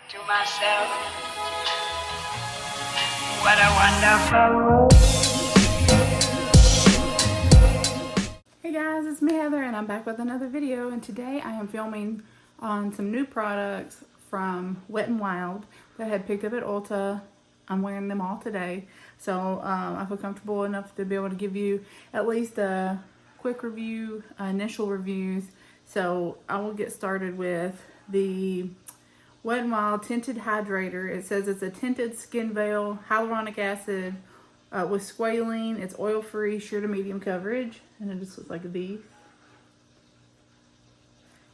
to myself, what a wonderful world. Hey guys, it's me Heather and I'm back with another video, and today I am filming on some new products from Wet n Wild that I had picked up at Ulta. I'm wearing them all today, so I feel comfortable enough to be able to give you at least a quick review, initial reviews. So I will get started with the Wet n Wild Tinted Hydrator. It says it's a tinted skin veil, hyaluronic acid with squalene. It's oil-free, sheer to medium coverage, and it just looks like these.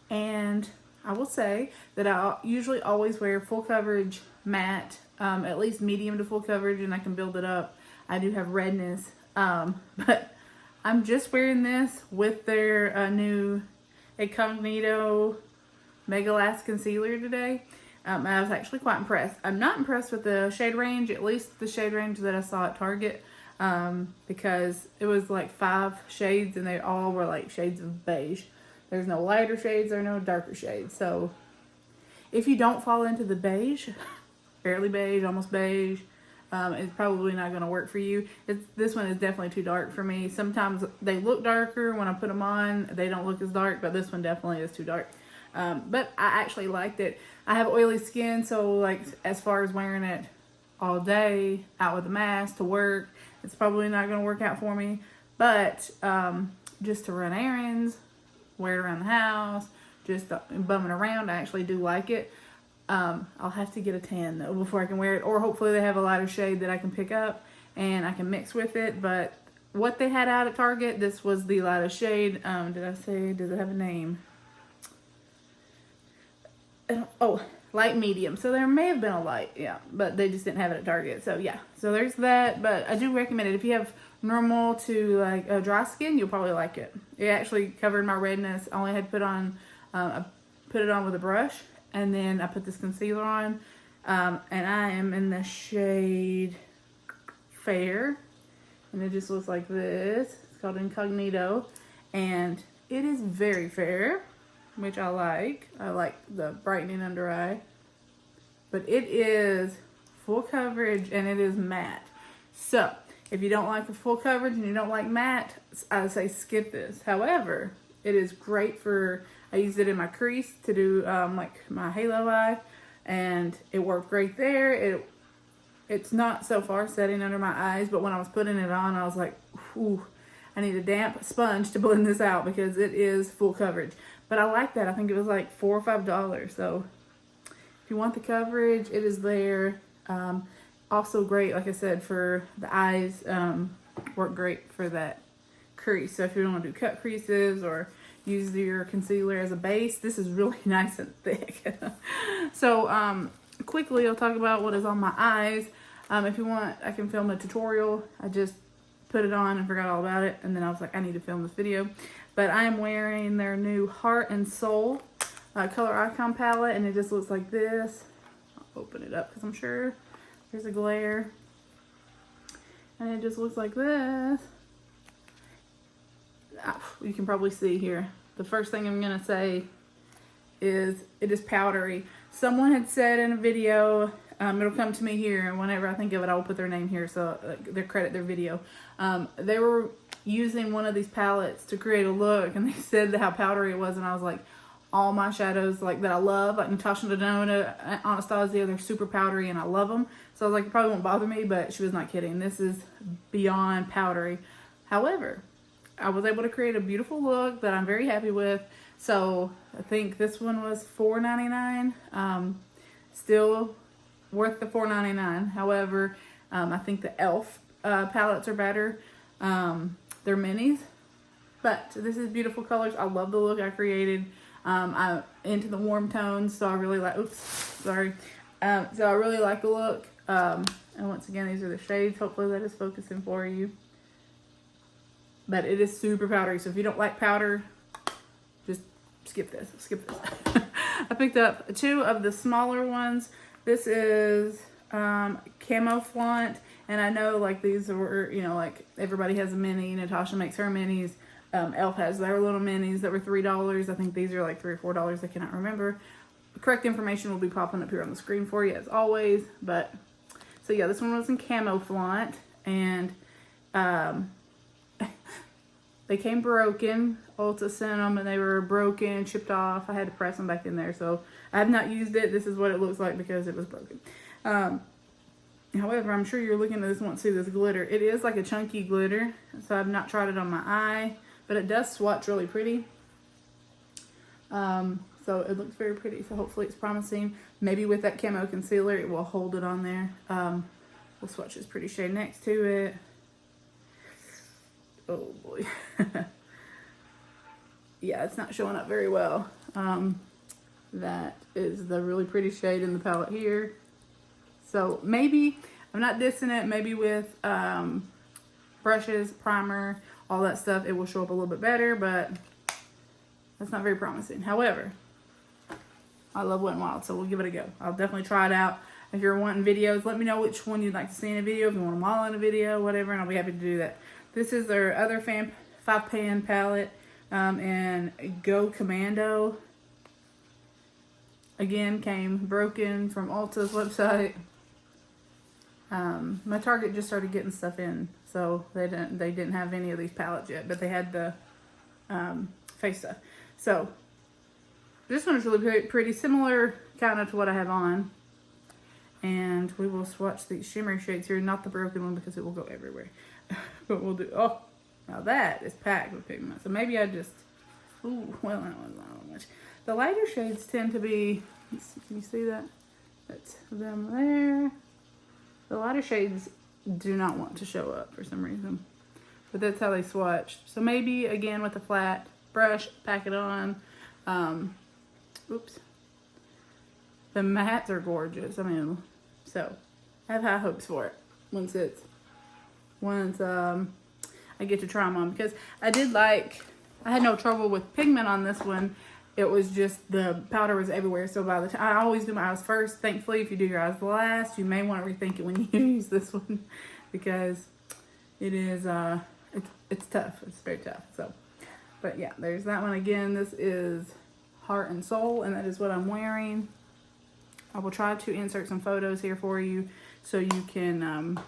And I will say that I usually always wear full coverage matte, at least medium to full coverage, and I can build it up. I do have redness, but I'm just wearing this with their new Incognito Mega Last Concealer today. I was actually quite impressed. I'm not impressed with the shade range, at least the shade range that I saw at Target, because it was like 5 shades and they all were like shades of beige. There's no lighter shades, there are no darker shades. So if you don't fall into the beige, barely beige, almost beige, it's probably not going to work for you. This one is definitely too dark for me. Sometimes they look darker when I put them on. They don't look as dark, but this one definitely is too dark. But I actually liked it. I have oily skin, so like as far as wearing it all day, out with a mask to work, it's probably not going to work out for me. But just to run errands, wear it around the house, just bumming around, I actually do like it. I'll have to get a tan though before I can wear it, or hopefully they have a lighter shade that I can pick up and I can mix with it. But what they had out at Target, this was the lightest shade. Did I say, does it have a name? Oh, light medium. So there may have been a light, yeah, but they just didn't have it at Target. So yeah, so there's that. But I do recommend it if you have normal to like dry skin. You'll probably like it. It actually covered my redness. I only had put on, I put it on with a brush, and then I put this concealer on, and I am in the shade Fair, and it just looks like this. It's called Incognito, and it is very fair, which I like. I like the brightening under eye. But it is full coverage and it is matte. So, if you don't like the full coverage and you don't like matte, I would say skip this. However, it is great for, I used it in my crease to do like my halo eye, and it worked great there. It's not so far setting under my eyes, but when I was putting it on, I was like, ooh, I need a damp sponge to blend this out because it is full coverage. But I like that. I think it was like $4 or $5. So if you want the coverage, it is there. Also great, like I said, for the eyes. Work great for that crease. So if you don't want to do cut creases or use your concealer as a base, this is really nice and thick. So quickly, I'll talk about what is on my eyes. If you want, I can film a tutorial. I just put it on and forgot all about it, and then I was like, I need to film this video. But I am wearing their new Heart and Soul color icon palette, and it just looks like this. I'll open it up because I'm sure there's a glare, and it just looks like this. You can probably see here. The first thing I'm gonna say is it is powdery. Someone had said in a video, it'll come to me here, and whenever I think of it, I will put their name here so they credit their video. They were using one of these palettes to create a look, and they said how powdery it was, and I was like, all my shadows like that I love, like Natasha Denona, Anastasia, they're super powdery and I love them. So I was like, it probably won't bother me, but she was not kidding. This is beyond powdery. However, I was able to create a beautiful look that I'm very happy with. So I think this one was $4.99. Still worth the $4.99. However, I think the e.l.f. Palettes are better. They're minis, but this is beautiful colors. I love the look I created. I'm into the warm tones, so I really like, oops, sorry. So I really like the look. And once again, these are the shades. Hopefully that is focusing for you. But it is super powdery, so if you don't like powder, just skip this, I picked up 2 of the smaller ones. This is Camo Flaunt, and I know like these were, you know, like everybody has a mini. Natasha makes her minis. e.l.f. has their little minis that were $3. I think these are like $3 or $4. I cannot remember. correct information will be popping up here on the screen for you as always. But so yeah, this one was in camo flaunt, and they came broken. Ulta sent them and they were broken, chipped off. I had to press them back in there, so I have not used it. This is what it looks like because it was broken. However, I'm sure you're looking at this and want to see this glitter. It is like a chunky glitter, so I've not tried it on my eye, but it does swatch really pretty. So it looks very pretty, so hopefully it's promising. Maybe with that camo concealer, it will hold it on there. We'll swatch this pretty shade next to it. Oh boy. Yeah, it's not showing up very well. That is the really pretty shade in the palette here. So maybe, I'm not dissing it, maybe with brushes, primer, all that stuff, it will show up a little bit better, but that's not very promising. However, I love Wet n Wild, so we'll give it a go. I'll definitely try it out. If you're wanting videos, let me know which one you'd like to see in a video. If you want them all in a video, whatever, and I'll be happy to do that. This is their other 5-pan palette, and Go Commando. Again, came broken from Ulta's website. My Target just started getting stuff in, so they didn't have any of these palettes yet, but they had the face stuff. So this one is really pretty, similar kind of to what I have on. And we will swatch these shimmery shades here, not the broken one because it will go everywhere. But we'll do, oh, now that is packed with pigment. So maybe I just, ooh, well, that was not much. The lighter shades tend to be, can you see that? That's them there. The lighter shades do not want to show up for some reason. But that's how they swatched. So maybe, again, with a flat brush, pack it on. Oops. The mattes are gorgeous. I mean, so I have high hopes for it once I get to try them on, because I had no trouble with pigment on this one. It was just the powder was everywhere. So by the time, I always do my eyes first. Thankfully, if you do your eyes last, you may want to rethink it when you use this one, because it is it's tough. It's very tough. So, but yeah, there's that one again. This is Heart and Soul, and that is what I'm wearing. I will try to insert some photos here for you so you can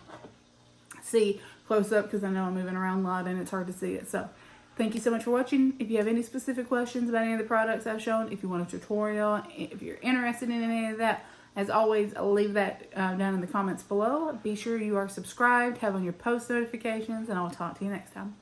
see close up, because I know I'm moving around a lot and it's hard to see it. So thank you so much for watching. If you have any specific questions about any of the products I've shown, if you want a tutorial, if you're interested in any of that, as always, I'll leave that down in the comments below. Be sure you are subscribed, have on your post notifications, and I'll talk to you next time.